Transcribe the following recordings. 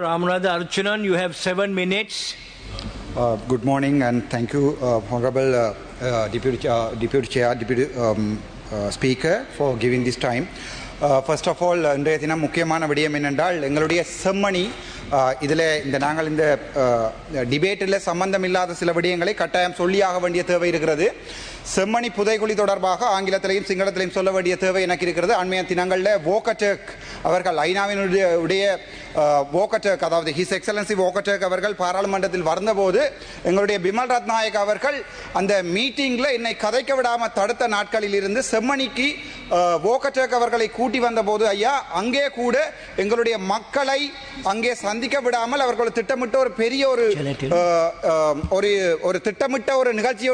Ramanatha Archunan, you have 7 minutes. Good morning and thank you, Honorable Deputy Chair, Deputy Speaker, for giving this time. First of all, இன்றைய தினம் முக்கியமான விடயம் என்னென்றால் எங்களுடைய செம்மணி இதில் நாங்கள் இந்த டிபேட்டில் சம்பந்தம் இல்லாத சில விடயங்களை கட்டாயம் சொல்லியாக வேண்டிய தேவை இருக்கிறது. செம்மணி புதைகுழி தொடர்பாக ஆங்கிலத்திலையும் சிங்களத்திலையும் சொல்ல வேண்டிய தேவை எனக்கு இருக்கிறது. அண்மைய தினங்களில் வோக்கட்டர்க் அவர்கள் ஐநாவினுடைய வோக்கட்டர்க், அதாவது ஹிஸ் எக்ஸலன்சி வோக்கட்டர்க் அவர்கள் பாராளுமன்றத்தில் வந்தபோது எங்களுடைய பிமல் ரத்நாயக் அவர்கள் அந்த மீட்டிங்கில் என்னை கதைக்க விடாமல் தடுத்த நாட்களில் இருந்து செம்மணிக்கு வோக்கட்டர்க் அவர்களை கூட்டி வந்தபோது ஐயா அங்கே கூட எங்களுடைய மக்களை அங்கே சந்திக்க விடாமல் அவர்கள் திட்டமிட்ட ஒரு பெரிய ஒரு திட்டமிட்ட ஒரு நிகழ்ச்சி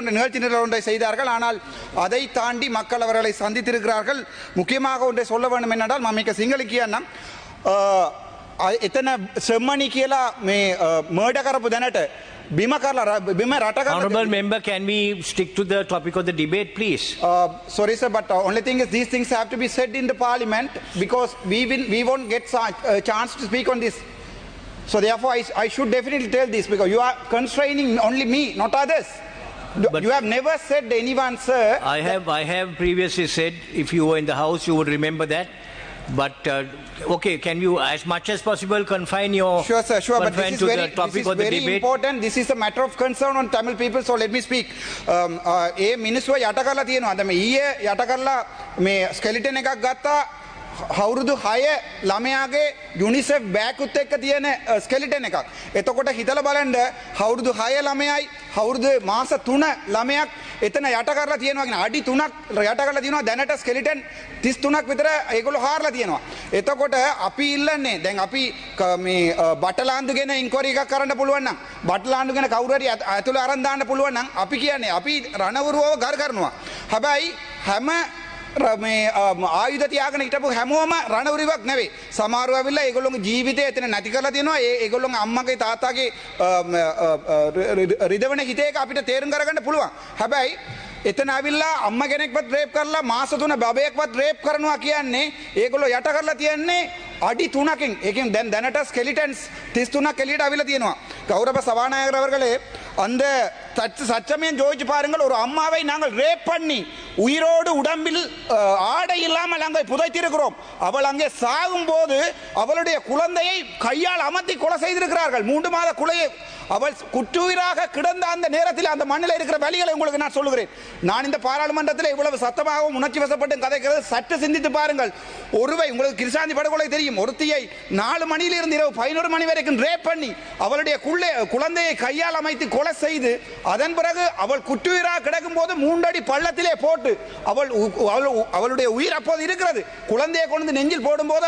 ஒன்றை செய்தார்கள். ஆனால் அதை தாண்டி மக்கள் அவர்களை சந்தித்திருக்கிறார்கள். முக்கியமாக ஒன்றை சொல்ல வேண்டும் என்னென்றால் மமிக்க சிங்களிக்கியா එතන සෙම්මණි කියලා මේ මර්ඩර් කරපු දැනට බිම රට කරලා. Honorable member, can we stick to the topic of the debate, please? Sorry sir, but only thing is these things have to be said in the parliament because we won't get a chance to speak on this. So therefore I should definitely tell this because you are constraining only me, not others. But you have never said anyone, sir. I have previously said, if you were in the house you would remember that. But okay, can you as much as possible confine your sure sir, sure, but this is very important. This is a matter of concern on Tamil people, so let me speak. ඒ මිනිස්සුව යට කරලා තියෙනවා. දැන් ඊයේ යට කරලා මේ ස්කෙලිටන් එකක් ගත්තා. අවුරුදු 6 ළමයාගේ යුනිසෙෆ් බෑග් එක්ක තියෙන ස්කෙලිටන් එකක්. එතකොට හිතලා බලන්න අවුරුදු 6 ළමයයි අවුරුදු මාස 3 ළමයක් එතන යට කරලා තියෙනවා කියන අඩි 3ක් යට කරලා තියෙනවා. දැනට ස්කෙලිටන් 33ක් විතර ඒගොල්ලෝ හාරලා තියෙනවා. එතකොට අපි ඉල්ලන්නේ දැන් අපි මේ බටලාන්දුගෙන ඉන්ක්වයරි එකක් කරන්න පුළුවන් නම් බටලාන්දුගෙන කවුරු හරි ඇතුළේ අරන් දාන්න පුළුවන් නම් අපි කියන්නේ අපි රණවරුවව ගර කරනවා. හැබැයි හැම මේ ආයුධ තියාගෙන හිටපු හැමෝම රණවුරුවක් නෙවෙයි. සමහරව ඇවිල්ලා ඒගොල්ලෝගේ ජීවිතය එතන නැති කරලා තියෙනවා. ඒගොල්ලෝගේ අම්මගේ තාත්තාගේ රිදවන හිතේක අපිට තේරුම් කරගන්න පුළුවන්. හැබැයි එතන ඇවිල්ලා අම්මා කෙනෙක්වත් රේප් කරලා මාස 3 බබයෙක්වත් රේප් කරනවා කියන්නේ ඒගොල්ලෝ යට කරලා තියන්නේ அடி 3කින්. ඒකෙන් දැනට ஸ்கெலிட்டன்ஸ் 33ක් එළියට අවිලා තියෙනවා. கௌரவ சபாநாயகர் அவர்களே, அந்த சச்சமயம் ஜோதிச்சு பாருங்கள், ஒரு அம்மாவை நாங்கள் ரேப் பண்ணி உயிரோடு உடம்பில் ஆடை இல்லாமல் அங்கே புதைத்திருக்கிறோம். அவள் அங்கே சாகும் போது அவளுடைய குழந்தையை கையால் அமர்த்தி கொலை செய்திருக்கிறார்கள். 3 மாத குலையை அவள் குற்றுயிராக கிடந்த அந்த நேரத்தில் அந்த மண்ணில் இருக்கிற வலிகளை உங்களுக்கு நான் சொல்லுகிறேன். நான் இந்த பாராளுமன்றத்தில் இவ்வளவு சத்தமாகவும் உணர்ச்சி வசப்பட்டு கதைக்கிறது சற்று சிந்தித்து பாருங்கள். ஒருவை உங்களுக்கு கிருஷ்ணாந்தி படுகொலை தெரியும். ஒருத்தியை 4 மணியிலிருந்து இரவு 11 மணி வரைக்கும் ரேப் பண்ணி அவளுடைய குழந்தையை கையால் அமைத்து கொலை செய்து அதன் பிறகு அவள் குற்றுயிராக கிடக்கும் போது 3 அடி பள்ளத்திலே போட்டு அவளுடைய உயிர் அப்போது இருக்கிறது. குழந்தையை கொண்டு நெஞ்சில் போடும்போது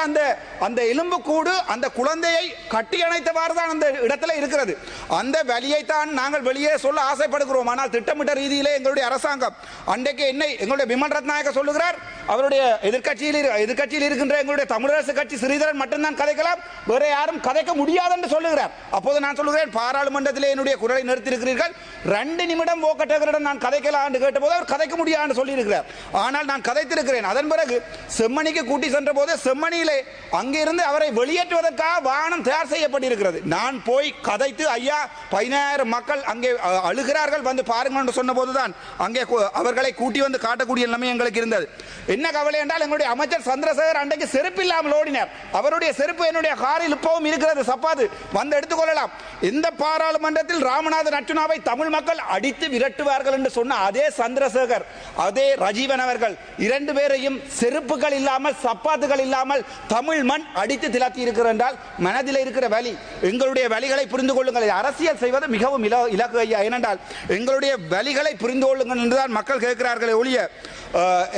அந்த எலும்பு கூடு அந்த குழந்தையை கட்டி அணைத்தவாறு தான் அந்த இடத்துல இருக்கிறது. அந்த வலியை தான் நாங்கள் வெளியே சொல்ல ஆசைப்படுகிறோம். ஆனால் திட்டமிட்ட ரீதியிலே எங்களுடைய அரசாங்கம் அன்றைக்கு என்னை எங்களுடைய பிமல் ரத்நாயக்க சொல்லுகிறார், அவருடைய எதிர்கட்சியில் இருக்கின்ற எங்களுடைய தமிழரசு கட்சி ஸ்ரீதரன் மட்டும்தான் கதைக்கலாம், வேற யாரும் கதைக்க முடியாது என்று சொல்லுகிறார். அப்போது நான் சொல்லுகிறேன், பாராளுமன்றத்திலே என்னுடைய குரலை நிறுத்தியிருக்கிறீர்கள், 2 நிமிடம் வோக்கட்டர்களிடம் நான் கதைக்கலாம் என்று கேட்டபோது அவர் கதைக்க முடியாது சொல்லியிருக்கிறார். ஆனால் நான் கதைத்திருக்கிறேன். அதன் பிறகு செம்மணிக்கு கூட்டி சென்ற போது செம்மணியிலே அங்கிருந்து அவரை வெளியேற்றுவதற்காக வாகனம் தயார் செய்யப்பட்டிருக்கிறது. நான் போய் கதைத்து ஐயா 15000 மக்கள் அங்கே அழுகிறார்கள் வந்து பாருங்கள் என்று சொன்ன போதுதான் அங்கே அவர்களை கூட்டி வந்து காட்டக்கூடிய நிலைமை எங்களுக்கு இருந்தது. என்ன கவலை என்றால் எங்களுடைய அமைச்சர் சந்திரசேகர் அன்றைக்கு செருப்பு இல்லாமல் ஓடினார். அவருடைய செருப்பு என்னுடைய காரில் இப்பவும் இருக்கிறது, சப்பாது வந்து எடுத்துக்கொள்ளலாம். இந்த பாராளுமன்றத்தில் ராமநாதன் அர்ச்சுனாவை தமிழ் மக்கள் அடித்து விரட்டுவார்கள் என்று சொன்ன அதே சந்திரசேகர் அதே ரஜீவன் அவர்கள் 2 பேரையும் செருப்புகள் இல்லாமல் சப்பாத்துகள் இல்லாமல் தமிழ் மண் அடித்து திலத்தி இருக்கிறார் என்றால் மனதில் இருக்கிற வலி, எங்களுடைய வலிகளை புரிந்து கொள்ளுங்கள். அரசியல் செய்வது மிகவும் இலக்கு ஐயா. ஏனென்றால் எங்களுடைய வலிகளை புரிந்து கொள்ளுங்கள் என்றுதான் மக்கள் கேட்கிறார்களே ஒழிய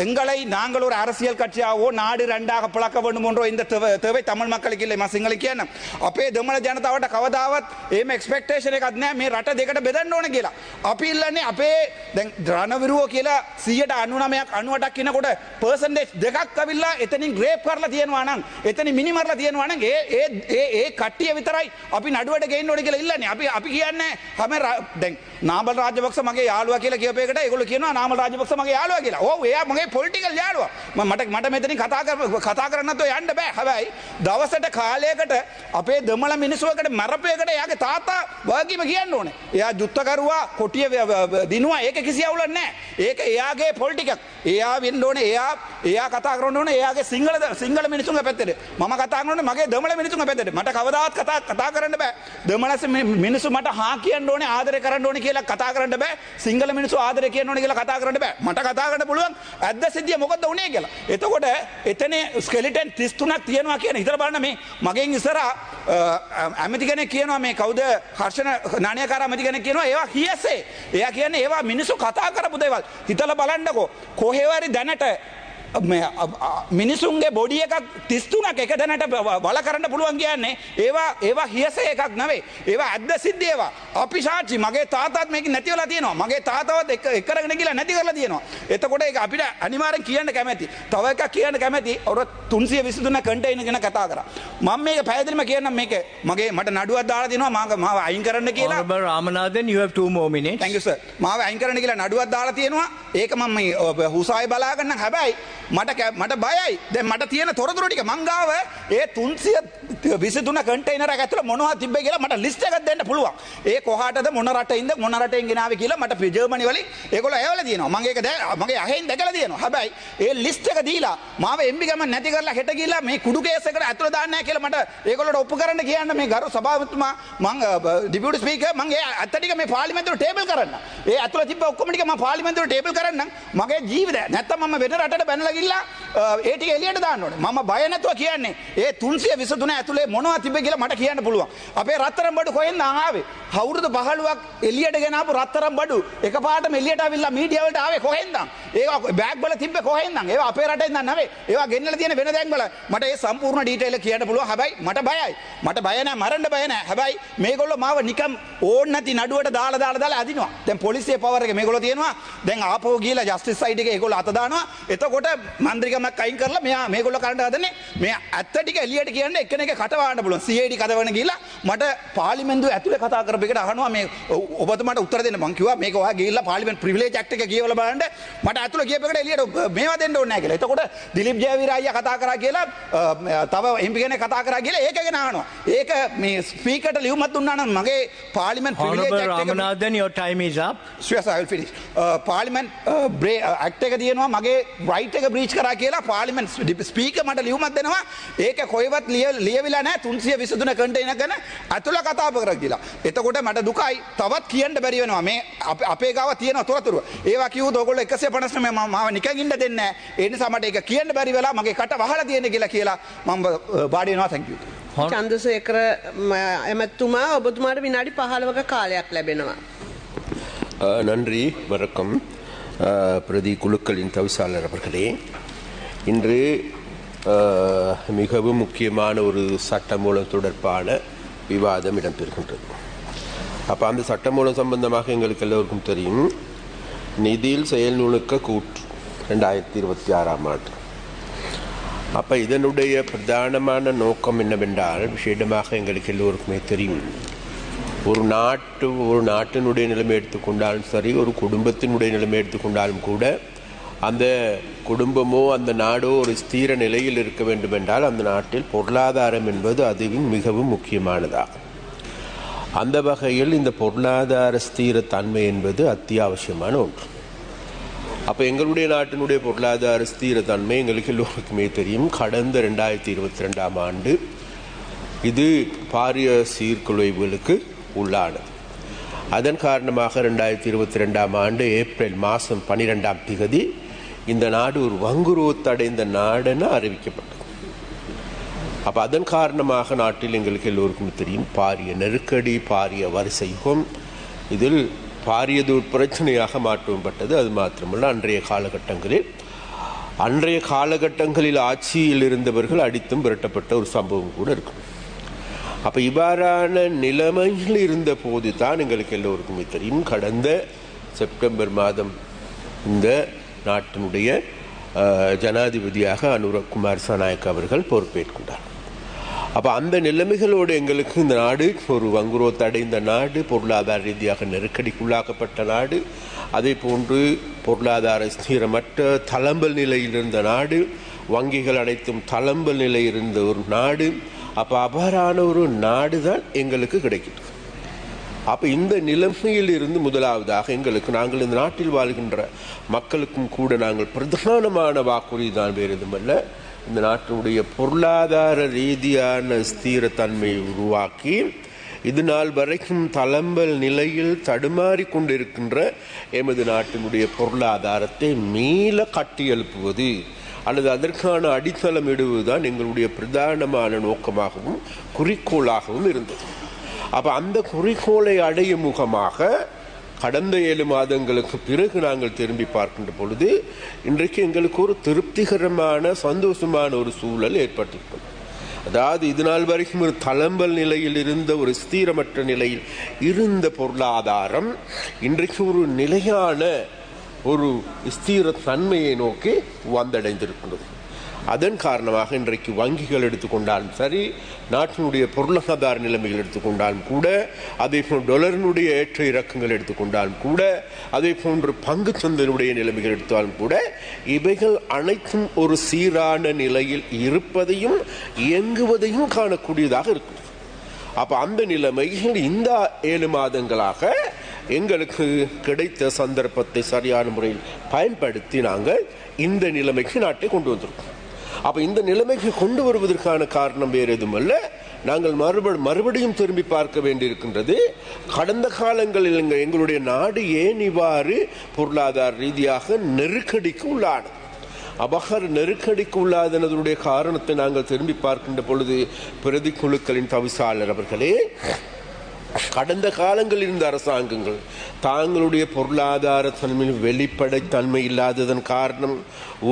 எங்களை நாங்கள் ஒரு அரசியல் கட்சியாகவோ நாடு 2ஆக பிளக்க வேண்டும் என்றோ இந்த தேவை தமிழ் மக்களுக்கு இல்லை. සිංහල අපේ දෙමළ ජනතාවට කවදාවත් එහෙම එක්ස්පෙක්ටේෂන් එකක් නැහැ මේ රට දෙකට බෙදන්න ඕන කියලා. අපි ඉල්ලන්නේ අපේ දැන් රණවිරුවෝ කියලා 100 99ක් 98ක් කියනකොට පර්සන්ටේජ් දෙකක් අවිල්ලා එතනින් රේප් කරලා තියෙනවා නම් එතනින් මිනිමරලා තියෙනවා නම් ඒ කට්ටිය විතරයි අපි නඩුවට ගේන්න ඕනේ කියලා ඉල්ලන්නේ. අපි කියන්නේ හැම දැන් නාමල් රාජපක්ෂ මගේ යාළුවා කියලා කියපු එකට ඒගොල්ලෝ කියනවා නාමල් රාජපක්ෂ මගේ යාළුවා කියලා. ඔව් එයා මගේ පොලිටිකල් යාළුවා. මට මෙතනින් කතා කරන්න නැතුව යන්න බෑ. හැබැයි දවසට කාලයකට අපේ දෙමළ මිනිස්සුවකට මරපේකට එයාගේ තාත්තා වගකීම කියන්න ඕනේ. එයා යුද්ධ කරුවා කොටිය දිනුවා ඒක කිසි අවුලක් නැහැ. ඒක එයාගේ පොලිටිකක්. එයා වෙන්න ඕනේ එයා කතා කරන්න ඕනේ එයාගේ සිංහල මිනිස්සුන්ගේ පැත්තට. මම කතා කරන්නේ මගේ දෙමළ මිනිස්සුන්ගේ පැත්තට. මට කවදාවත් කතා කරන්න බෑ. දෙමළ මිනිස්සු මට හා කියන්න ඕනේ ආදරය කරන්න ඕනේ කියලා කතා කරන්න බෑ. සිංහල මිනිස්සු ආදරය කියන්න ඕනේ කියලා කතා කරන්න බෑ. මට කතා කරන්න පුළුවන් ඇද්ද සිද්ධිය මොකද්ද උනේ කියලා. එතකොට එතන ස්කෙලිටන් 33ක් තියෙනවා කියන හිතලා බලන්න මේ මගෙන් ඉස්සරහා ඇමති කෙනෙක් කියනවා මේ කවුද හර්ෂණ නාණයකාර ඇමති කෙනෙක් කියනවා ඒවා හියසේ. එයා කියන්නේ ඒවා මිනිස්සු කතා කරපු දේවල්. හිතලා බලන්නකෝ කොහේ හරි දැනට මිනිසුන්ගේ බොඩි එකක් 33ක් එක දැනට වල කරන්න පුළුවන් කියන්නේ ඒවා හියසේ එකක් නෙවෙයි. ඒවා ඇද්ද සිද්ධි ඒවා. අපි සාක්ෂි මගේ තාතාත් මේක නැති වෙලා තියෙනවා. මගේ තාතාවත් එක කරගෙන ගිහලා නැති කරලා තියෙනවා. එතකොට ඒක අපිට අනිවාර්යෙන් කියන්න කැමැති. තව එකක් කියන්න කැමැති. ඔර 323 කන්ටේනර් ගැන කතා කරා. මම මේක පැහැදිලිම කියන්නම් මේක මට නඩුවක් දාලා දෙනවා මාව අයින් කරන්න කියලා. Honorable Ramanathan, you have 2 more minutes. Thank you sir. මාව අයින් කරන්න කියලා නඩුවක් දාලා තියෙනවා. ඒක මම මේ හුසායි බලාගන්න. හැබැයි මට බයයි. දැන් මට තියෙන තොරතුරු ටික මං ගාව ඒ 323 කන්ටේනර් එක ඇතුළේ මොනවද තිබ්බේ කියලා මට ලිස්ට් එකක් දෙන්න පුළුවන්. ඒ කොහාටද මොන රටින්ද මොන රටෙන් ගෙනාවේ කියලා මට ජර්මනි වලින් ඒගොල්ලෝ ඇවලා තියෙනවා. මම ඒක මගේ අහෙන් දැකලා තියෙනවා. හැබැයි ඒ ලිස්ට් එක දීලා මාව එම්බි ගමන් නැති කරලා හෙට ගිහලා මේ කුඩු කේස් එකට ඇතුළේ දාන්න නැහැ කියලා මට ඒගොල්ලෝට ඔප්පු කරන්න කියන්න මේ ගරු සභාපතිතුමා මං ඩිපියුටි ස්පීකර් මං ඒ අත්ත ටික මේ පාර්ලිමේන්තුවට ටේබල් කරන්න. ඒ ඇතුළේ තිබ්බ ඔක්කොම ටික මම පාර්ලිමේන්තුවට ටේබල් කරන්න මගේ ජීවිතය. නැත්තම් මම වෙන රටට බැනලා ගිහලා ඒ ටික එළියට දාන්න ඕනේ. මම බය නැතුව කියන්නේ ඒ 323 ඇතුලේ මොනවද තිබ්බේ කියලා මට කියන්න පුළුවන්. අපේ රත්තරන් බඩු කොහෙන්ද ආවේ? අවුරුදු 15ක් එළියට ගෙන ආපු රත්තරන් බඩු එකපාරටම එළියට ආවිල්ලා මීඩියා වලට ආවේ කොහෙන්ද? ඒවා බෑග් වල තිබ්බේ කොහෙන්ද? ඒවා අපේ රටෙන් නම් නෙවෙයි. ඒවා ගෙන්නලා තියෙන වෙන දැන් වල මට ඒ සම්පූර්ණ ඩීටේල් එක කියන්න පුළුවන්. හැබැයි මට බයයි. මට බය නැහැ මරන්න බය නැහැ. හැබැයි මේගොල්ලෝ මාව නිකම් ඕන් නැති නඩුවට දාලා අදිනවා. දැන් පොලිසිය පවර් එක මේගොල්ලෝ තියෙනවා. දැන් ආපහු ගිහලා ජස්ටිස් සයිඩ් එකේ ඒගොල්ලෝ අත දානවා. එතකොට මන්ත්‍රීකමක් අයින් කරලා මේගොල්ලෝ කරන්න හදන්නේ මේ ඇත්ත ටික එළියට කියන්නේ එක්කෙනෙක් කටවන්න පුළුවන්. CID කදවන ගිහලා මට පාර්ලිමේන්තුව ඇතුලේ කතා කරපු එකට අහනවා මේ ඔබතුමාට උත්තර දෙන්න. මං කිව්වා මේක ඔයා ගිහලා පාර්ලිමේන්තු ප්‍රිවිලේජ් ඇක්ට් එක කියවලා බලන්න මට ඇතුලේ කියපු එකට එළියට මේවා දෙන්න ඕනේ නැහැ කියලා. එතකොට දිලිප් ජයවීර අයියා කතා කරා කියලා තව MP කෙනෙක් කතා කරා කියලා ඒක ගැන අහනවා. ඒක මේ ස්පීකර්ට ලියුමක් දුන්නා නම් මගේ පාර්ලිමේන්තු ප්‍රිවිලේජ් ඇක්ට් එක Honorable Ramanathan, your time is up. Yes, I will finish. පාර්ලිමේන්තු ඇක්ට් එක තියෙනවා මගේ රයිට් එක බ්‍රීච් කරා කියලා පාර්ලිමේන්තු ස්පීකර් මට ලියුමක් දෙනවා. ඒක කොහෙවත් ලියවිලා නැහැ 323 කන්ටේනර් ගැන අතුල කතා කරලා කියලා. එතකොට මට දුකයි තවත් කියන්න බැරි වෙනවා. මේ අපේ ගාව තියෙන තොරතුරු. ඒවා කිව්වොත් ඔයගොල්ලෝ 159 මාව නිකන් ඉන්න දෙන්නේ නැහැ. ඒ නිසා මට ඒක කියන්න බැරි වෙලා මගේ කට වහලා තියෙන්නේ කියලා මම වාඩි වෙනවා. thank you. චන්ද්‍රසේකර එමෙතුමා ඔබතුමාට විනාඩි 15ක කාලයක් ලැබෙනවා. நன்றி வணக்கம் பிரதி குழுக்களின் தவிசாளர் அவர்களே. இன்று மிகவும் முக்கியமான ஒரு சட்டமூலம் தொடர்பான விவாதம் இடம்பெறுகின்றது. அப்போ அந்த சட்டமூலம் சம்பந்தமாக எங்களுக்கு எல்லோருக்கும் தெரியும் நிதியில் செயல் நுணுக்க கூற்று 2026ஆம் ஆண்டு. அப்போ இதனுடைய பிரதானமான நோக்கம் என்னவென்றால் விஷேடமாக எங்களுக்கு எல்லோருக்குமே தெரியும் ஒரு நாட்டினுடைய நிலைமை எடுத்துக்கொண்டாலும் சரி ஒரு குடும்பத்தினுடைய நிலைமை எடுத்துக்கொண்டாலும் கூட அந்த குடும்பமோ அந்த நாடோ ஒரு ஸ்திர நிலையில் இருக்க வேண்டும் என்றால் அந்த நாட்டில் பொருளாதாரம் என்பது அதுவும் மிகவும் முக்கியமானதாகும். அந்த வகையில் இந்த பொருளாதார ஸ்திரத்தன்மை என்பது அத்தியாவசியமான ஒன்று. அப்போ எங்களுடைய நாட்டினுடைய பொருளாதார ஸ்திரத்தன்மை எங்களுக்கு எல்லோருக்குமே தெரியும். கடந்த 2022ஆம் ஆண்டு இது பாரிய சீர்குலைவுகளுக்கு உள்ளானது. அதன் காரணமாக 2022ஆம் ஆண்டு ஏப்ரல் மாதம் 12ஆம் தேதி இந்த நாடு ஒரு வங்குரோத்தடைந்த நாடென அறிவிக்கப்பட்டது. அப்போ அதன் காரணமாக நாட்டில் எங்களுக்கு எல்லோருக்கும் தெரியும் பாரிய நெருக்கடி பாரிய வரிசை யுகம் இதில் பாரியதொரு பிரச்சனையாக மாற்றப்பட்டது. அது மாத்திரமல்ல அன்றைய காலகட்டங்களில் ஆட்சியில் இருந்தவர்கள் அடித்தும் விரட்டப்பட்ட ஒரு சம்பவம் கூட இருக்கும். அப்போ இவ்வாறான நிலைமையில் இருந்த போது தான் எங்களுக்கு எல்லோருக்குமே தெரியும் கடந்த செப்டம்பர் மாதம் இந்த நாட்டினுடைய ஜனாதிபதியாக அனுரகுமார் திசாநாயக்க அவர்கள் பொறுப்பேற்கின்றார். அப்போ அந்த நிலைமைகளோடு எங்களுக்கு இந்த நாடு ஒரு வங்குரோத்தடைந்த நாடு, பொருளாதார ரீதியாக நெருக்கடிக்குள்ளாக்கப்பட்ட நாடு, அதே போன்று பொருளாதார ஸ்திரமற்ற தளம்பல் நிலையில் இருந்த நாடு, வங்கிகள் அனைத்தும் தளம்பல் நிலையில் இருந்த ஒரு நாடு. அப்போ அபாரான ஒரு நாடு தான் எங்களுக்கு கிடைக்கிது. அப்போ இந்த நிலைமையில் இருந்து முதலாவதாக எங்களுக்கு, நாங்கள் இந்த நாட்டில் வாழ்கின்ற மக்களுக்கும் கூட நாங்கள் பிரதானமான வாக்குறுதி தான் வேறு எதுவுமல்ல, இந்த நாட்டினுடைய பொருளாதார ரீதியான ஸ்திரத்தன்மையை உருவாக்கி இது நாள் வரைக்கும் தளம்பல் நிலையில் தடுமாறி கொண்டிருக்கின்ற எமது நாட்டினுடைய பொருளாதாரத்தை மீள கட்டியெழுப்புவது அல்லது அதற்கான அடித்தளம் இடுவதுதான் எங்களுடைய பிரதானமான நோக்கமாகவும் குறிக்கோளாகவும் இருந்தது. அப்போ அந்த குறிக்கோளை அடையும் முகமாக கடந்த 7 மாதங்களுக்கு பிறகு நாங்கள் திரும்பி பார்க்கின்ற பொழுது இன்றைக்கு எங்களுக்கு ஒரு திருப்திகரமான சந்தோஷமான ஒரு சூழல் ஏற்பட்டிருக்கும். அதாவது இது நாள் வரைக்கும் ஒரு தளம்பல் நிலையில் இருந்த ஒரு ஸ்திரமற்ற நிலையில் இருந்த பொருளாதாரம் இன்றைக்கு ஒரு நிலையான ஒரு ஸ்திர தன்மையை நோக்கி வந்தடைந்திருக்கின்றது. அதன் காரணமாக இன்றைக்கு வங்கிகள் எடுத்துக்கொண்டாலும் சரி, நாட்டினுடைய பொருளாதார நிலைமைகள் எடுத்துக்கொண்டாலும் கூட, அதே போன்று டொலரினுடைய ஏற்ற இறக்கங்கள் எடுத்துக்கொண்டாலும் கூட, அதே போன்று பங்கு சந்தையினுடைய நிலைமைகள் எடுத்தாலும் கூட, இவைகள் அனைத்தும் ஒரு சீரான நிலையில் இருப்பதையும் இயங்குவதையும் காணக்கூடியதாக இருக்குது. அப்போ அந்த நிலைமைகள் இந்த 7 மாதங்களாக எங்களுக்கு கிடைத்த சந்தர்ப்பத்தை சரியான முறையில் பயன்படுத்தி நாங்கள் இந்த நிலைமைக்கு நாட்டை கொண்டு வந்திருக்கோம். அப்போ இந்த நிலைமைக்கு கொண்டு வருவதற்கான காரணம் வேறு எதுவுமல்ல, நாங்கள் மறுபடியும் திரும்பி பார்க்க வேண்டியிருக்கின்றது. கடந்த காலங்களில் எங்களுடைய நாடு ஏன் இவ்வாறு பொருளாதார ரீதியாக நெருக்கடிக்கு உள்ளானது. அபகர் நெருக்கடிக்கு உள்ளாதனதுடைய காரணத்தை நாங்கள் திரும்பி பார்க்கின்ற பொழுது பிரதி குழுக்களின் தவிசாளர் அவர்களே, கடந்த காலங்களில் இருந்த அரசாங்கங்கள் தாங்களுடைய பொருளாதார தன்மையில் வெளிப்படைத்தன்மை இல்லாததன் காரணம்,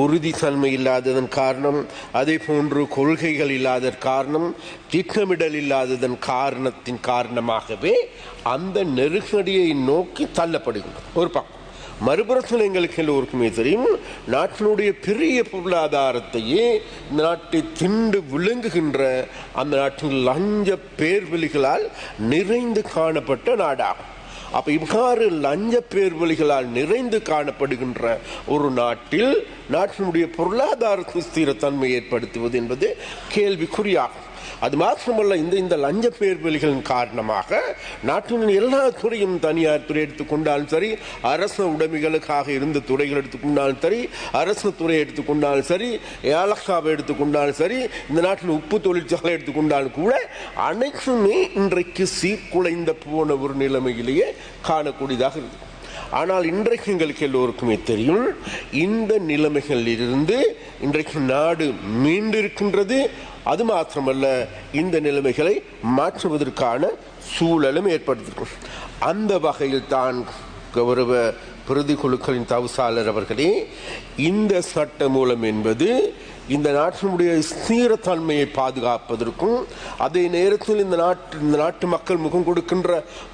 உறுதித்தன்மை இல்லாததன் காரணம், அதே போன்று கொள்கைகள் இல்லாத காரணம், திட்டமிடல் இல்லாததன் காரணத்தின் காரணமாகவே அந்த நெருக்கடியை நோக்கி தள்ளப்படுகின்றன. ஒரு பக்கம் மறுபுறத்தில் எங்களுக்கு எல்லோருக்குமே தெரியும், நாட்டினுடைய பெரிய பொருளாதாரத்தையே நாட்டை திண்டு விழுங்குகின்ற அந்த நாட்டின் லஞ்ச பேர்வழிகளால் நிறைந்து காணப்பட்ட நாடாகும். அப்ப இவ்வாறு லஞ்ச பேர்வழிகளால் நிறைந்து காணப்படுகின்ற ஒரு நாட்டில் நாட்டினுடைய பொருளாதார ஸ்திரத்தன்மை ஏற்படுத்துவது என்பது கேள்விக்குறியாகும். அது மாத்திரமல்ல, இந்த லஞ்ச பேர்வழிகளின் காரணமாக நாட்டின் எல்லா துறையும், தனியார் துறை எடுத்துக்கொண்டாலும் சரி, அரசு உடைமைகளுக்காக இருந்த துறைகள் எடுத்துக்கொண்டாலும் சரி, அரசு துறை எடுத்துக்கொண்டாலும் சரி, ஏலக்காவை எடுத்துக்கொண்டாலும் சரி, இந்த நாட்டின் உப்பு தொழிற்சாலை எடுத்துக்கொண்டாலும் கூட அனைத்துமே இன்றைக்கு சீர்குலைந்த போன ஒரு நிலைமையிலேயே காணக்கூடியதாக இருக்கு. ஆனால் இன்றைக்கு எங்களுக்கு எல்லோருக்குமே தெரியும், இந்த நிலைமைகளில் இருந்து இன்றைக்கு நாடு மீண்டிருக்கின்றது. அது மாத்திரமல்ல, இந்த நிலைமைகளை மாற்றுவதற்கான சூழலும் ஏற்படுத்தியிருக்கும். அந்த வகையில் தான் கௌரவ பிரதி குழுக்களின் தவிசாளர் அவர்களே, இந்த சட்ட மூலம் என்பது இந்த நாட்டினுடைய ஸ்திரத்தன்மையை பாதுகாப்பதற்கும், அதே நேரத்தில் இந்த நாட்டு மக்கள் முகம் கொடுக்கின்ற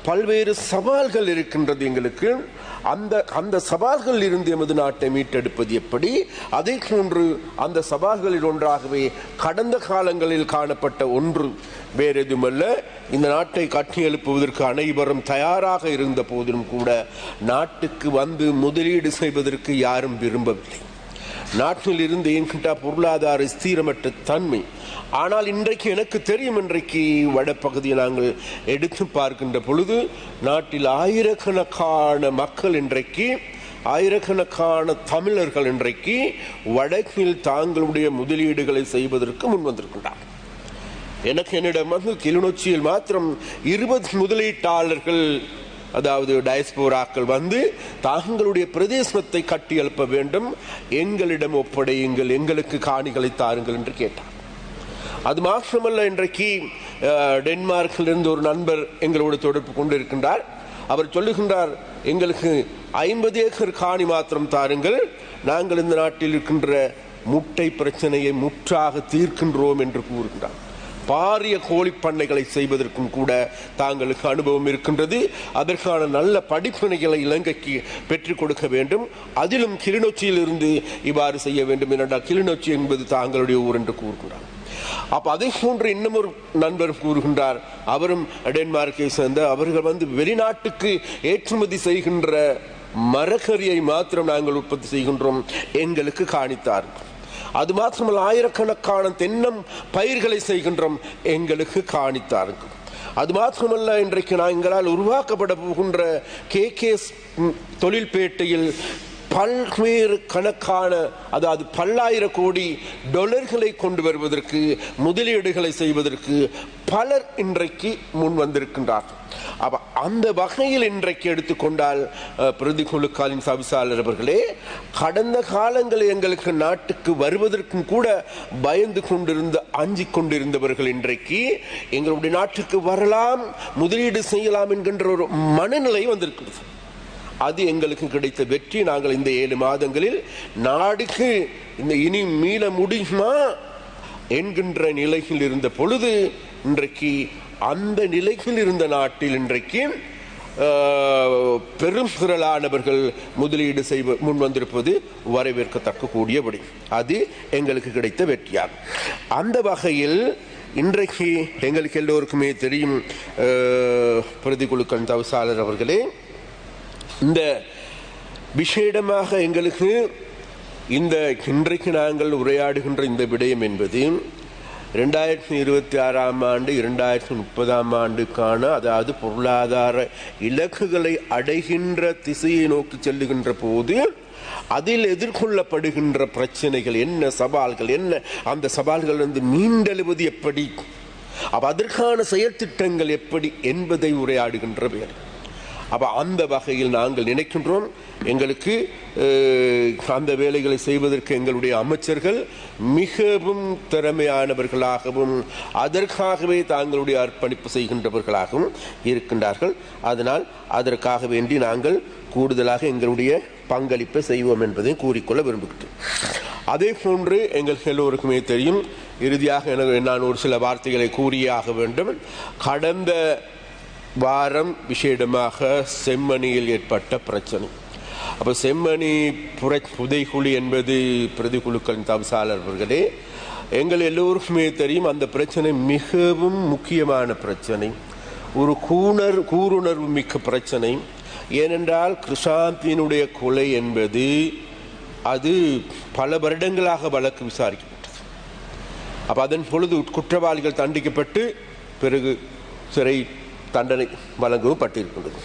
பல்வேறு சவால்கள் இருக்கின்றது எங்களுக்கு. அந்த சவால்களில் இருந்து எமது நாட்டை மீட்டெடுப்பது எப்படி, அதே போன்று அந்த சவால்களில் ஒன்றாகவே கடந்த காலங்களில் காணப்பட்ட ஒன்று வேறு எதுவுமல்ல, இந்த நாட்டை கட்டி எழுப்புவதற்கு அனைவரும் தயாராக இருந்த போதிலும் கூட நாட்டுக்கு வந்து முதலீடு செய்வதற்கு யாரும் விரும்பவில்லை. நாட்டில் இருந்து என்கிட்ட பொருளாதார ஸ்திரமற்ற தன்மை. ஆனால் இன்றைக்கு எனக்கு தெரியும், இன்றைக்கு வடப்பகுதியை நாங்கள் எடுத்து பார்க்கின்ற பொழுது நாட்டில் ஆயிரக்கணக்கான மக்கள், இன்றைக்கு ஆயிரக்கணக்கான தமிழர்கள் இன்றைக்கு வடக்கில் தாங்களுடைய முதலீடுகளை செய்வதற்கு முன் வந்திருக்கின்றார். என்னிடம் வந்து கிளிநொச்சியில் மாத்திரம் 20 முதலீட்டாளர்கள், அதாவது டயஸ்போராக்கள் வந்து தாங்களுடைய பிரதேசத்தை கட்டி எழுப்ப வேண்டும், எங்களிடம் ஒப்படையுங்கள், எங்களுக்கு காணிகளை தாருங்கள் என்று கேட்டார். அது மாத்திரமல்ல, இன்றைக்கு டென்மார்க்கிலிருந்து ஒரு நண்பர் எங்களோடு தொடர்பு கொண்டு இருக்கின்றார். அவர் சொல்லுகின்றார், எங்களுக்கு 50 ஏக்கர் காணி மாத்திரம் தாருங்கள், நாங்கள் இந்த நாட்டில் இருக்கின்ற முட்டை பிரச்சனையை முற்றாக தீர்க்கின்றோம் என்று கூறுகின்றார். பாரிய கோழி பண்ணைகளை செய்வதற்கும் கூட தாங்களுக்கு அனுபவம் இருக்கின்றது. அதற்கான நல்ல படிப்பினைகளை இலங்கைக்கு பெற்றுக் கொடுக்க வேண்டும். அதிலும் கிளிநொச்சியில் இருந்து இவ்வாறு செய்ய வேண்டும் என்றால் கிளிநொச்சி என்பது தாங்களுடைய ஊர் என்று கூறுகிறார். அப்ப அதை போன்று இன்னும் ஒரு நண்பர் கூறுகின்றார், அவரும் டென்மார்க்கை சேர்ந்த அவர்கள் வெளிநாட்டுக்கு ஏற்றுமதி செய்கின்ற மரக்கறியை மாத்திரம் நாங்கள் உற்பத்தி செய்கின்றோம் எங்களுக்கு காணித்தார். அது மாத்திரமல்ல, ஆயிரக்கணக்கான தென்னம் பயிர்களை செய்கின்றோம் எங்களுக்கு காணித்தார்கள். அது மாத்திரமல்ல, இன்றைக்கு எங்களால் உருவாக்கப்பட போகின்ற KKS தொழில்பேட்டையில் பல்வேறு கணக்கான அதாவது பல்லாயிரம் கோடி டாலர்களை கொண்டு வருவதற்கு முதலீடுகளை செய்வதற்கு பலர் இன்றைக்கு முன் வந்திருக்கின்றார்கள். அப்ப அந்த வகையில் இன்றைக்கு எடுத்துக்கொண்டால் பிரதிகுழுக்காலின் தவிசாளர் அவர்களே, கடந்த காலங்களில் எங்களுக்கு நாட்டுக்கு வருவதற்கும் கூட பயந்து கொண்டிருந்த அஞ்சிக் கொண்டிருந்தவர்கள் இன்றைக்கு எங்களுடைய நாட்டுக்கு வரலாம், முதலீடு செய்யலாம் என்கின்ற ஒரு மனநிலை வந்திருக்கிறது. அது எங்களுக்கு கிடைத்த வெற்றி. நாங்கள் இந்த 7 மாதங்களில் நாடுக்கு இந்த இனி மீள முடியுமா என்கின்ற நிலையில் இருந்த பொழுது இன்றைக்கு அந்த நிலையில் இருந்த நாட்டில் இன்றைக்கு பெரும் திரளானவர்கள் முதலீடு செய்வ முன் வந்திருப்பது வரவேற்கத்தக்க கூடியபடி அது எங்களுக்கு கிடைத்த வெற்றியாகும். அந்த வகையில் இன்றைக்கு எங்களுக்கு எல்லோருக்குமே தெரியும், பிரதிகுழுக்கள் தவிசாளர் அவர்களே, இந்த விசேடமாக எங்களுக்கு இந்த இன்றைக்கு நாங்கள் உரையாடுகின்ற இந்த விடயம் என்பது 2026 ஆண்டு 2030 ஆண்டுக்கான அதாவது பொருளாதார இலக்குகளை அடைகின்ற திசையை நோக்கி செல்லுகின்ற போது அதில் எதிர்கொள்ளப்படுகின்ற பிரச்சனைகள் என்ன, சவால்கள் என்ன, அந்த சவால்கள் மீண்டெழுவது எப்படி, அதற்கான செயல் திட்டங்கள் எப்படி என்பதை உரையாடுகின்ற வேலை. அப்ப அந்த வகையில் நாங்கள் நினைக்கின்றோம், எங்களுக்கு அந்த வேலைகளை செய்வதற்கு எங்களுடைய அமைச்சர்கள் மிகவும் திறமையானவர்களாகவும் அதற்காகவே தாங்களுடைய அர்ப்பணிப்பு செய்கின்றவர்களாகவும் இருக்கின்றார்கள். அதனால் அதற்காக வேண்டி நாங்கள் கூடுதலாக எங்களுடைய பங்களிப்பை செய்வோம் என்பதை கூறிக்கொள்ள விரும்புகிறேன். அதே போன்று எங்களுக்கு எல்லோருக்குமே தெரியும், இறுதியாக நான் ஒரு சில வார்த்தைகளை கூறியாக வேண்டும். கடந்த வாரம் விசேடமாக செம்மணியில் ஏற்பட்ட பிரச்சனை. அப்போ செம்மணி புதைகுழி என்பது பிரதிகுழுக்களின் தவிசாளர் அவர்களே, எங்கள் எல்லோருக்குமே தெரியும் அந்த பிரச்சனை மிகவும் முக்கியமான பிரச்சனை, ஒரு கூருணர்வு மிக்க பிரச்சனை. ஏனென்றால் கிருஷாந்தினுடைய கொலை என்பது அது பல வருடங்களாக வழக்கு விசாரிக்கப்பட்டது. அப்போ அதன் பொழுது குற்றவாளிகள் தண்டிக்கப்பட்டு பிறகு சிறை தண்டனை வழங்கப்பட்டிருக்கின்றது.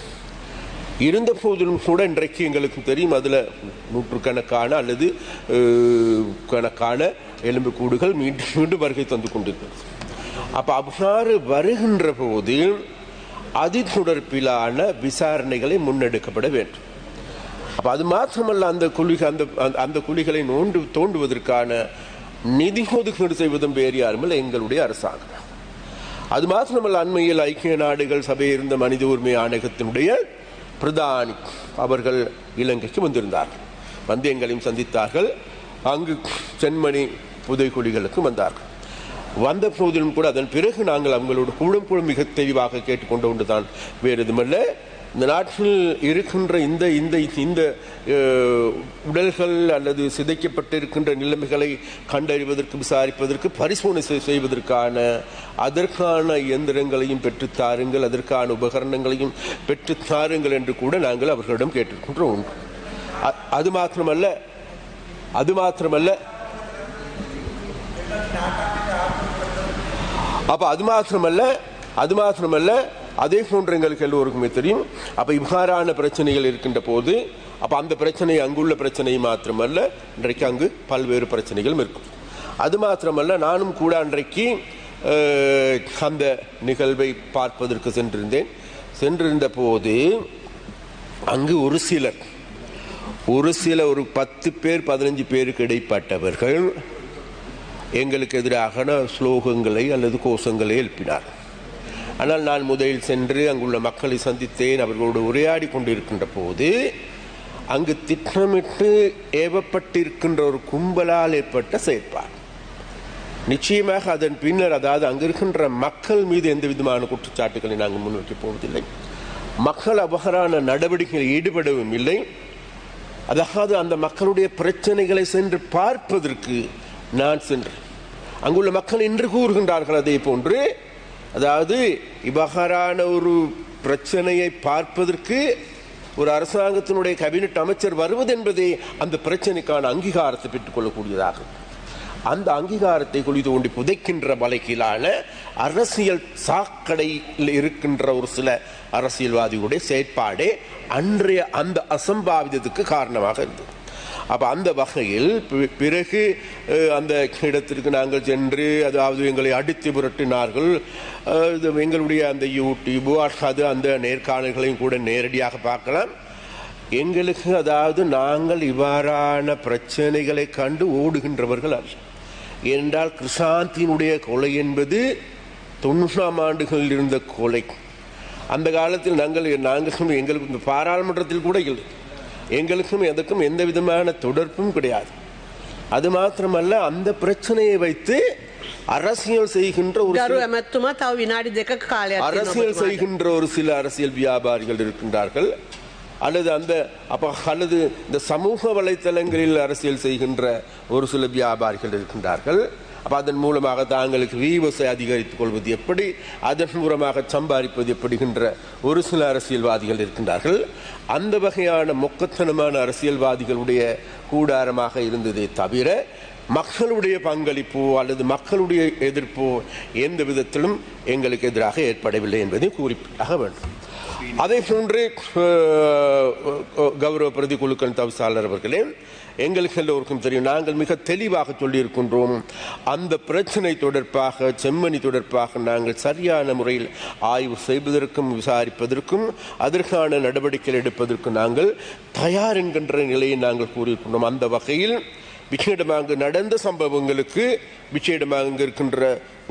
இருந்த போதிலும் கூட இன்றைக்கு எங்களுக்கு தெரியும் அதில் நூற்றுக்கணக்கான அல்லது கணக்கான எலும்புக்கூடுகள் மீண்டும் வருகை தந்து கொண்டிருக்கிறது. அப்போ அவ்வாறு வருகின்ற போது அது தொடர்பிலான விசாரணைகளை முன்னெடுக்கப்பட வேண்டும். அப்போ அது மாத்திரமல்ல, அந்த குழிகளை தோண்டுவதற்கான நிதி ஒதுக்கீடு செய்வதும் வேறு யாருமில்லை, எங்களுடைய அரசாங்கம். அது மாத்திரமல்ல, அண்மையில் ஐக்கிய நாடுகள் சபையில் இருந்த மனித உரிமை ஆணையத்தினுடைய பிரதானி அவர்கள் இலங்கைக்கு வந்திருந்தார்கள், எங்களையும் சந்தித்தார்கள். அங்கு செம்மணி புதைக்குழிகளுக்கு வந்தார்கள். வந்த போதிலும் கூட அதன் பிறகு நாங்கள் அவங்களோட கூட மிக தெளிவாக கேட்டுக்கொண்டு ஒன்றுதான், வேறு எதுமல்ல, இந்த நாட்டில் இருக்கின்ற இந்த உடல்கள் அல்லது சிதைக்கப்பட்டிருக்கின்ற நிலைமைகளை கண்டறிவதற்கு, விசாரிப்பதற்கு, பரிசோதனை செய்வதற்கான அதற்கான இயந்திரங்களையும் பெற்றுத்தாருங்கள், அதற்கான உபகரணங்களையும் பெற்றுத்தாருங்கள் என்று கூட நாங்கள் அவர்களிடம் கேட்டிருக்கின்றோம். அது மாத்திரமல்ல அதே போன்று எங்களுக்கு எல்லோருக்குமே தெரியும். அப்ப இவ்வாறான பிரச்சனைகள் இருக்கின்ற போது அந்த பிரச்சனை அங்குள்ள பிரச்சனை மாத்திரமல்ல, இன்றைக்கு அங்கு பல்வேறு பிரச்சனைகளும் இருக்கும். அது மாத்திரமல்ல, நானும் கூட அன்றைக்கு அந்த நிகழ்வை பார்ப்பதற்கு சென்றிருந்த போது அங்கு ஒரு ஒரு 10 பேர் 15 பேருக்கு இடைப்பட்டவர்கள் எங்களுக்கு எதிராக ஸ்லோகங்களை அல்லது கோஷங்களை எழுப்பினார். ஆனால் நான் முதலில் சென்று அங்குள்ள மக்களை சந்தித்தேன். அவர்களோடு உரையாடி கொண்டிருக்கின்ற போது அங்கு திட்டமிட்டு ஏவப்பட்டிருக்கின்ற ஒரு கும்பலால் ஏற்பட்ட செயற்பாடு. நிச்சயமாக அதன் பின்னர் அதாவது அங்கிருக்கின்ற மக்கள் மீது எந்த விதமான குற்றச்சாட்டுகளை நாங்கள் முன்வைக்கப் போவதில்லை. மக்கள் அபகரான நடவடிக்கைகளில் ஈடுபடவும் இல்லை. அதாவது அந்த மக்களுடைய பிரச்சனைகளை சென்று பார்ப்பதற்கு நான் சென்று அங்குள்ள மக்கள் இன்று கூறுகின்றார்கள். அதே போன்று அதாவது இவ்வாறான ஒரு பிரச்சனையை பார்ப்பதற்கு ஒரு அரசாங்கத்தினுடைய கேபினட் அமைச்சர் வருவது என்பதே அந்த பிரச்சனைக்கான அங்கீகாரத்தை பெற்றுக்கொள்ளக்கூடியதாகும். அந்த அங்கீகாரத்தை குழி தோண்டி புதைக்கின்ற வழக்கிலான அரசியல் சாக்கடையில் இருக்கின்ற ஒரு சில அரசியல்வாதிகளுடைய செயற்பாடே அன்றைய அந்த அசம்பாவிதத்துக்கு காரணமாக இருந்தது. அப்போ அந்த வகையில் பிறகு அந்த இடத்திற்கு நாங்கள் சென்று அதாவது எங்களை அடித்து புரட்டினார்கள். எங்களுடைய அந்த யூடியூபோ அது அந்த நேர்காணல்களையும் கூட நேரடியாக பார்க்கலாம். எங்களுக்கு அதாவது நாங்கள் இவ்வாறான பிரச்சனைகளை கண்டு ஓடுகின்றவர்கள் அல்ல. ஏனென்றால் கிருஷாந்தினுடைய கொலை என்பது 90ஆம் ஆண்டுகளில் இருந்த கொலை. அந்த காலத்தில் நாங்கள் எங்களுக்கு இந்த பாராளுமன்றத்தில் கூட இல்லை. எங்களுக்கும் எதற்கும் எந்த விதமான தொடர்பும் கிடையாது. அது மாத்திரமல்ல அந்த பிரச்சனையை வைத்து அரசியல் செய்கின்ற ஒரு சில அரசியல் வியாபாரிகள் இருக்கின்றார்கள். அல்லது அல்லது இந்த சமூக வலைத்தளங்களில் அரசியல் செய்கின்ற ஒரு சில வியாபாரிகள் இருக்கின்றார்கள். அப்போ அதன் மூலமாக தாங்களுக்கு வீவசை அதிகரித்துக் கொள்வது எப்படி, அதன் மூலமாக சம்பாதிப்பது எப்படிகின்ற ஒரு சில அரசியல்வாதிகள் இருக்கின்றார்கள். அந்த வகையான மொக்கத்தனமான அரசியல்வாதிகளுடைய கூடாரமாக இருந்ததே தவிர மக்களுடைய பங்களிப்போ அல்லது மக்களுடைய எதிர்ப்போ எந்த விதத்திலும் எங்களுக்கு எதிராக ஏற்படவில்லை என்பதை குறிப்பிட்டாக வேண்டும். அதே போன்று கௌரவ பிரதி குழுக்கள் தவிசாளர் அவர்களே, எங்களுக்கு எல்லோருக்கும் தெரியும், நாங்கள் மிக தெளிவாக சொல்லியிருக்கின்றோம். அந்த பிரச்சனை தொடர்பாக செம்மணி தொடர்பாக நாங்கள் சரியான முறையில் ஆய்வு செய்வதற்கும் விசாரிப்பதற்கும் அதற்கான நடவடிக்கைகள் எடுப்பதற்கும் நாங்கள் தயார் என்கின்ற நிலையை நாங்கள் கூறியிருக்கின்றோம். அந்த வகையில் விசேடமாக நடந்த சம்பவங்களுக்கு விசேடமாக இருக்கின்ற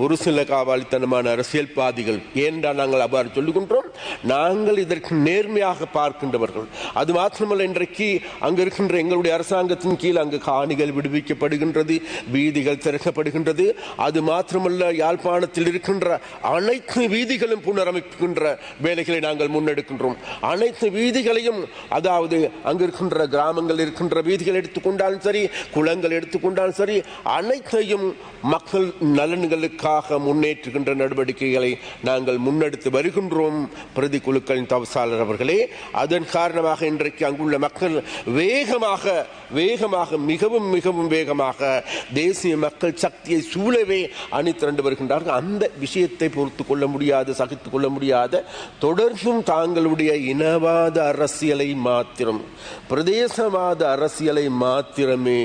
ஒரு சில காவாலித்தனமான அரசியல்வாதிகள் ஏனென்றால் நாங்கள் அவ்வாறு சொல்லுகின்றோம், நாங்கள் இதற்கு நேர்மையாக பார்க்கின்றவர்கள். அது மாத்திரமல்ல, இன்றைக்கு அங்கு இருக்கின்ற எங்களுடைய அரசாங்கத்தின் கீழ் அங்கு காணிகள் விடுவிக்கப்படுகின்றது, வீதிகள் திறக்கப்படுகின்றது. அது மாத்திரமல்ல, யாழ்ப்பாணத்தில் இருக்கின்ற அனைத்து வீதிகளும் புனரமைக்கின்ற வேலைகளை நாங்கள் முன்னெடுக்கின்றோம். அனைத்து வீதிகளையும் அதாவது அங்கு இருக்கின்ற கிராமங்கள் இருக்கின்ற வீதிகள் எடுத்துக்கொண்டாலும் சரி, குளங்கள் எடுத்துக்கொண்டாலும் சரி, அனைத்தையும் மக்கள் நலன்களுக்கு முன்னேற்றுகின்ற நடவடிக்கைகளை நாங்கள் முன்னெடுத்து வருகின்றோம். பிரதி குழுக்களின் தவிசாளர் அவர்களே, அதன் காரணமாக இன்றைக்கு அங்குள்ள மக்கள் வேகமாக மிகவும் மிகவும் வேகமாக தேசிய மக்கள் சக்தியை சூழவே அணிதிரண்டு வருகின்றார்கள். அந்த விஷயத்தை பொறுத்து கொள்ள முடியாத, சகித்துக் கொள்ள முடியாத, தொடர்ந்தும் தாங்களுடைய இனவாத அரசியலை மாத்திரம், பிரதேசவாத அரசியலை மாத்திரமே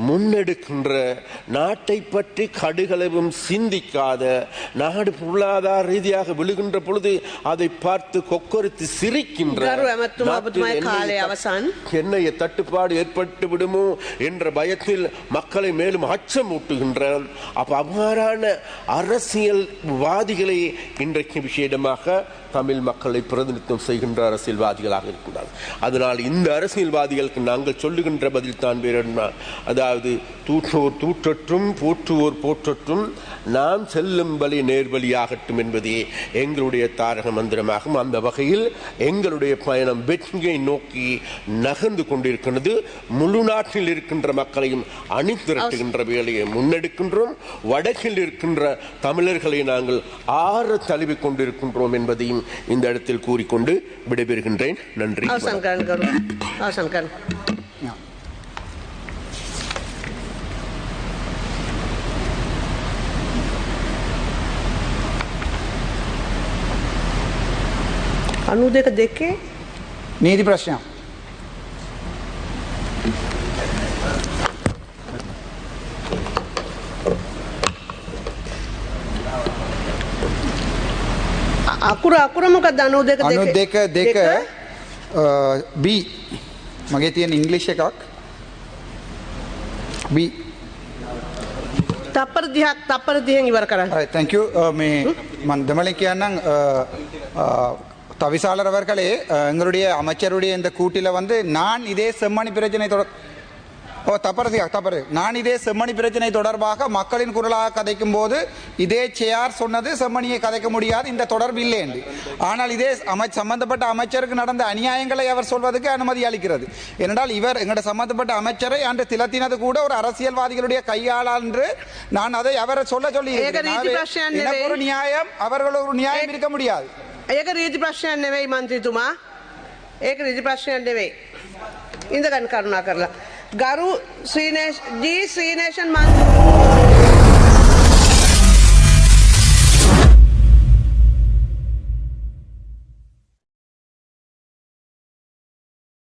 முன்னெடுக்கின்ற, நாட்டை பற்றி கடுகளவும் சிந்திக்காத, நாடு பொருளாதார ரீதியாக விழுகின்ற பொழுது அதை பார்த்து கொக்கரித்து சிரிக்கின்ற, எண்ணெய் தட்டுப்பாடு ஏற்பட்டு விடுமோ என்ற பயத்தில் மக்களை மேலும் அச்சம் ஊட்டுகின்ற அவ்வாறான அரசியல்வாதிகளை இன்றைக்கு விசேடமாக தமிழ் மக்களை பிரதிநிதித்துவம் செய்கின்ற அரசியல்வாதிகளாக இருக்கின்றார்கள். அதனால் இந்த அரசியல்வாதிகளுக்கு நாங்கள் சொல்லுகின்ற பதில் தான் வேறு என்ன, அதாவது தூற்றுவோர் தூற்றற்றும் போற்றுவோர் போற்றற்றும் நாம் செல்லும் வழி நேர்வழியாகட்டும் என்பதே எங்களுடைய தாரக மந்திரமாகும். அந்த வகையில் எங்களுடைய பயணம் வெற்றியை நோக்கி நகர்ந்து கொண்டிருக்கிறது. முழு நாட்டில் இருக்கின்ற மக்களையும் அணிதிரட்டுகின்ற வேலையை முன்னெடுக்கின்றோம். வடக்கில் இருக்கின்ற தமிழர்களை நாங்கள் ஆற தழுவி கொண்டிருக்கின்றோம் என்பதையும் இந்த இடத்தில் கூறிக்கொண்டு விடைபெறுகின்றேன். நன்றி. අනුදක දෙකේ නීති ප්‍රශ්නයක්. අකුර මොකක්ද? අනුදක දෙක B මගේ තියෙන ඉංග්‍රීසි එකක් B තප්පර 10න් ඉවර කරන්න. thank you. මේ මම දෙමළෙන් කියන්නම් தவிசாளர் அவர்களே, எங்களுடைய அமைச்சருடைய இந்த கூட்டில் வந்து நான் இதே செம்மணி பிரச்சனை ஓ தப்பறது நான் இதே செம்மணி பிரச்சனை தொடர்பாக மக்களின் குரலாக கதைக்கும் போது இதே சேர் சொன்னது செம்மணியை கதைக்க முடியாது, இந்த தொடர்பு இல்லை என்று. ஆனால் இதே சம்பந்தப்பட்ட அமைச்சருக்கு நடந்த அநியாயங்களை அவர் சொல்வதற்கு அனுமதி அளிக்கிறது. ஏனென்றால் இவர் எங்களோட சம்பந்தப்பட்ட அமைச்சரை அன்று திலத்தினது கூட ஒரு அரசியல்வாதிகளுடைய கையாளால் என்று நான் அதை அவரை சொல்லி ஒரு நியாயம் அவர்கள் ஒரு நியாயம் இருக்க முடியாது. ඒක රීති ප්‍රශ්නයක් නෙවෙයි මන්ත්‍රීතුමා. ඒක රීති ප්‍රශ්නයක් නෙවෙයි. ඉඳගන්න කරුණා කරලා. ගරු ශ්‍රීනේෂන් මන්ත්‍රී